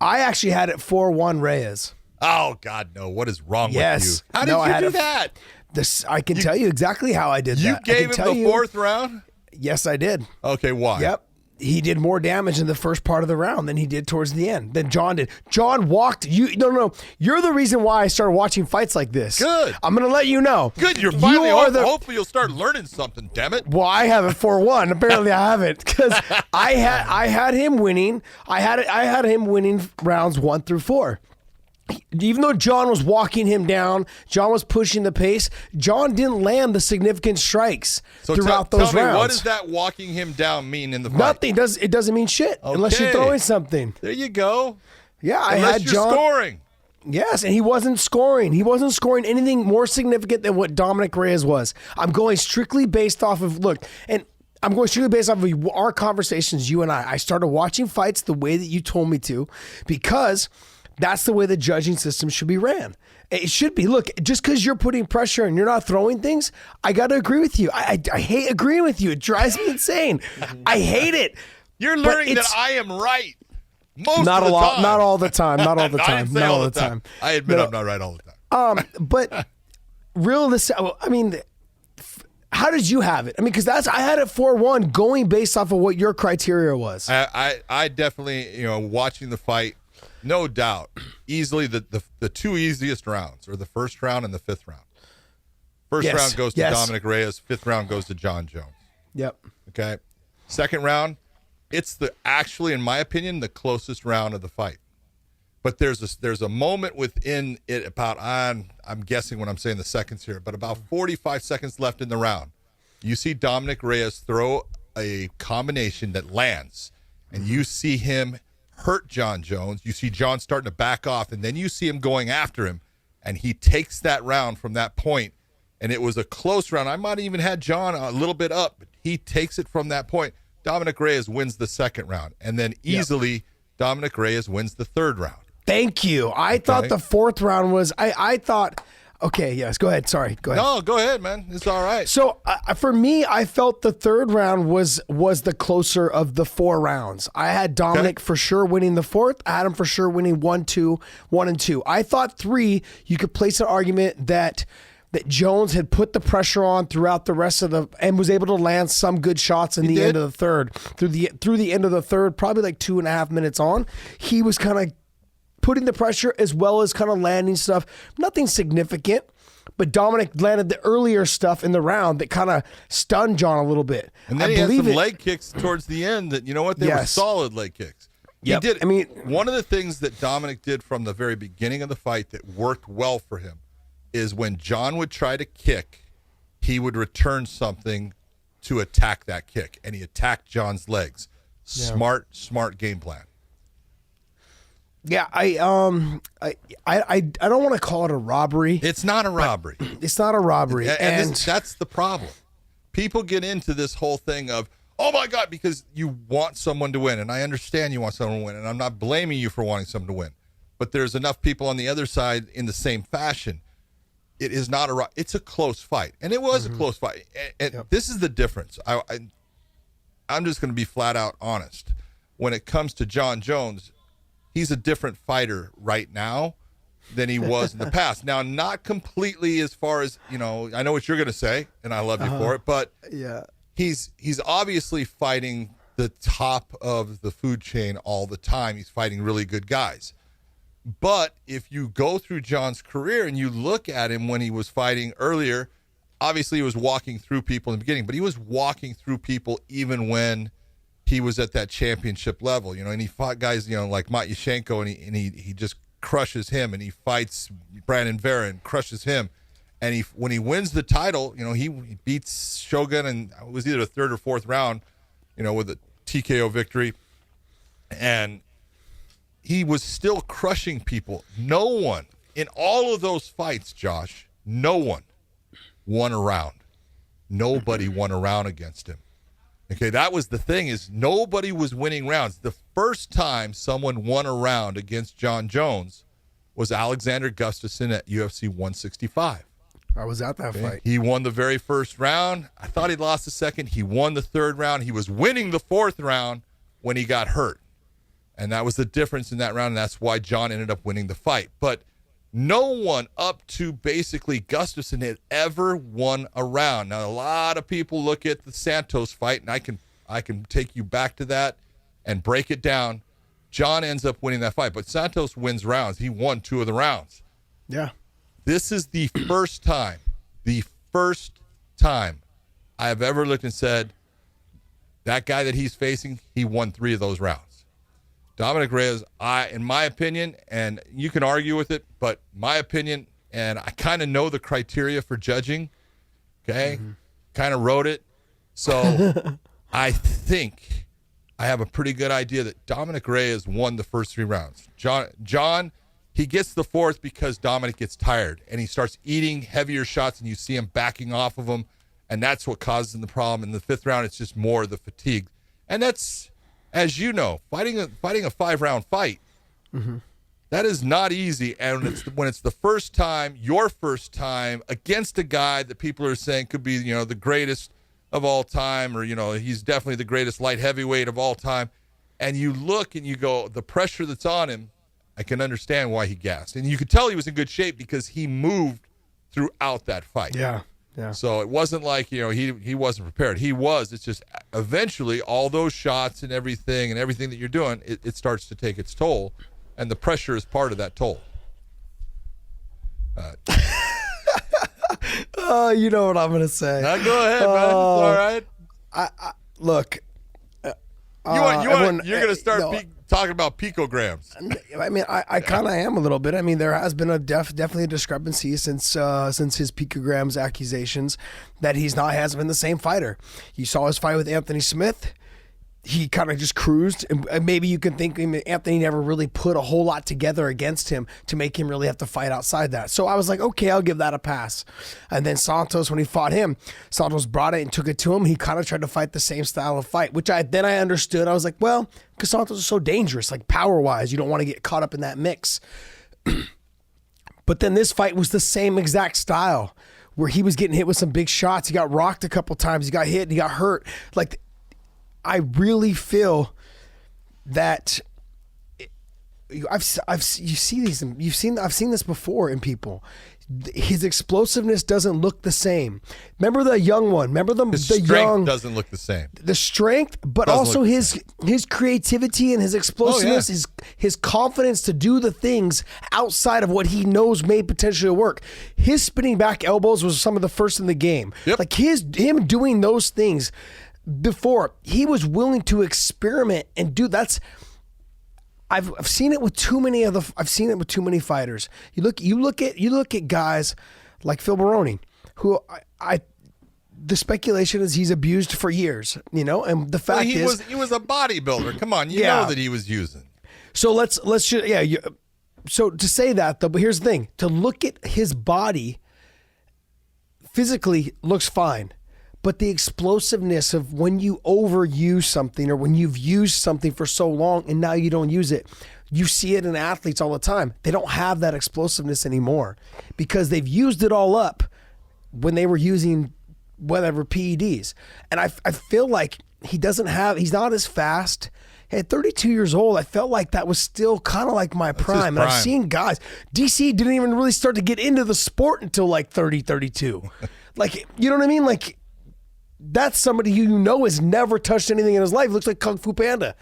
I actually had it 4-1 Reyes. Oh, God, no. What is wrong with you? How did you do that? I can tell you exactly how I did that. You gave him the fourth round? Yes, I did. Okay, why? Yep. He did more damage in the first part of the round than he did towards the end. Than Jon did. Jon walked. No. You're the reason why I started watching fights like this. Good. I'm going to let you know. Good. You're finally. Hopefully, you'll start learning something. Damn it. Well, I have it 4-1. Apparently, I haven't because I had him winning. I had him winning rounds 1 through 4. Even though Jon was walking him down, Jon was pushing the pace, Jon didn't land the significant strikes throughout those rounds. Tell me, what does that walking him down mean in the fight? Nothing. It doesn't mean shit unless you're throwing something. There you go. Yeah, unless you're scoring. Yes, and he wasn't scoring. He wasn't scoring anything more significant than what Dominick Reyes was. I'm going strictly based off of, I'm going strictly based off of our conversations, you and I. I started watching fights the way that you told me to because that's the way the judging system should be ran. It should be. Look, just because you're putting pressure and you're not throwing things, I got to agree with you. I hate agreeing with you. It drives me insane. I hate it. You're learning that I am right. Most of the time. Not all the time. Not all the time. Not all the time. I admit I'm not right all the time. But how did you have it? I mean, because I had it 4-1 going based off of what your criteria was. I definitely, watching the fight, no doubt, easily the two easiest rounds are the first round and the fifth round. First round goes to Dominick Reyes. Fifth round goes to Jon Jones. Yep. Okay. Second round, it's actually, in my opinion, the closest round of the fight. But there's a moment within it about, I'm guessing when I'm saying the seconds here, but about 45 seconds left in the round. You see Dominick Reyes throw a combination that lands, and you see him hurt Jon Jones. You see Jon starting to back off, and then you see him going after him, and he takes that round from that point, and it was a close round. I might have even had Jon a little bit up, but he takes it from that point. Dominick Reyes wins the second round, and then easily Dominick Reyes wins the third round. Thank you. I thought the fourth round was, I thought, okay, yes, go ahead. Sorry, go ahead. No, go ahead, man. It's all right. So for me, I felt the third round was the closer of the 4 rounds. I had Dominick for sure winning the fourth. I had him for sure winning 1, 2, 1 and 2. I thought 3, you could place an argument that Jones had put the pressure on throughout the rest of and was able to land some good shots in the end of the third. Through the end of the third, probably like 2.5 minutes on, he was kind of putting the pressure as well as kind of landing stuff. Nothing significant, but Dominick landed the earlier stuff in the round that kind of stunned Jon a little bit. And then he had some leg kicks towards the end that, they were solid leg kicks. Yep. He did. I mean, one of the things that Dominick did from the very beginning of the fight that worked well for him is when Jon would try to kick, he would return something to attack that kick, and he attacked Jon's legs. Smart game plan. Yeah, I don't want to call it a robbery. It's not a robbery. It's not a robbery, and that's the problem. People get into this whole thing of, oh my God, because you want someone to win, and I understand you want someone to win, and I'm not blaming you for wanting someone to win, but there's enough people on the other side in the same fashion. It is not it's a close fight, and it was a close fight. And this is the difference. I'm just going to be flat out honest. When it comes to Jon Jones, he's a different fighter right now than he was in the past. Now, not completely as far as, I know what you're going to say, and I love you for it, but he's obviously fighting the top of the food chain all the time. He's fighting really good guys. But if you go through Jon's career and you look at him when he was fighting earlier, obviously he was walking through people in the beginning, but he was walking through people even when he was at that championship level, and he fought guys, like Matyushenko, and he just crushes him, and he fights Brandon Vera and crushes him. And when he wins the title, he beats Shogun, and it was either the third or fourth round, with a TKO victory. And he was still crushing people. No one in all of those fights, Josh, no one won a round. Nobody won a round against him. Okay, that was the thing, is nobody was winning rounds. The first time someone won a round against Jon Jones was Alexander Gustafsson at UFC 165. I was at that fight. He won the very first round. I thought he'd lost the second. He won the third round. He was winning the fourth round when he got hurt. And that was the difference in that round, and that's why Jon ended up winning the fight. But no one up to basically Gustafsson had ever won a round. Now, a lot of people look at the Santos fight, and I can take you back to that and break it down. Jon ends up winning that fight, but Santos wins rounds. He won 2 of the rounds. Yeah. This is the first time I have ever looked and said, that guy that he's facing, he won 3 of those rounds. Dominick Reyes, in my opinion, and you can argue with it, but my opinion, and I kind of know the criteria for judging, okay? Kind of wrote it. So I think I have a pretty good idea that Dominick Reyes won the first 3 rounds. Jon, he gets the 4th because Dominick gets tired, and he starts eating heavier shots, and you see him backing off of them, and that's what causes him the problem. In the 5th round, it's just more of the fatigue. And that's, as you know, fighting a 5-round fight, that is not easy. And when it's the first time, your first time, against a guy that people are saying could be, the greatest of all time, or, he's definitely the greatest light heavyweight of all time, and you look and you go, the pressure that's on him, I can understand why he gassed. And you could tell he was in good shape because he moved throughout that fight. Yeah. Yeah. So it wasn't like, he wasn't prepared. He was. It's just eventually all those shots and everything that you're doing, it starts to take its toll, and the pressure is part of that toll. Oh, you know what I'm going to say. Now go ahead, man. It's all right. Look. You're going to start talking about picograms. I mean, I kind of am a little bit. I mean, there has been definitely a discrepancy since his picograms accusations that hasn't been the same fighter. You saw his fight with Anthony Smith. He kind of just cruised, and maybe you can think Anthony never really put a whole lot together against him to make him really have to fight outside that. So I was like, okay, I'll give that a pass. And then Santos, when he fought him, Santos brought it and took it to him. He kind of tried to fight the same style of fight, which I understood. I was like, well, because Santos is so dangerous, like power-wise, you don't want to get caught up in that mix. But then this fight was the same exact style, where he was getting hit with some big shots. He got rocked a couple times. He got hit and he got hurt. Like, I really feel that I've seen this before in people. His explosiveness doesn't look the same. Remember the young one? Remember the young doesn't look the same. The strength, but also his creativity and his explosiveness, his confidence to do the things outside of what he knows may potentially work. His spinning back elbows was some of the first in the game. Yep. Like him doing those things. Before, he was willing to experiment and do that's. I've seen it with too many fighters. You look at guys like Phil Baroni, who the speculation is he's abused for years, and the fact he was a bodybuilder. Come on, you know that he was using. So let's so to say that though, but here's the thing: to look at his body physically looks fine. But the explosiveness of when you overuse something, or when you've used something for so long and now you don't use it, you see it in athletes all the time. They don't have that explosiveness anymore because they've used it all up when they were using whatever PEDs. And I feel like he's not as fast. At 32 years old, I felt like that was still kind of like my prime. And I've seen guys, DC didn't even really start to get into the sport until like 30, 32. Like, you know what I mean? Like, that's somebody who has never touched anything in his life. Looks like Kung Fu Panda.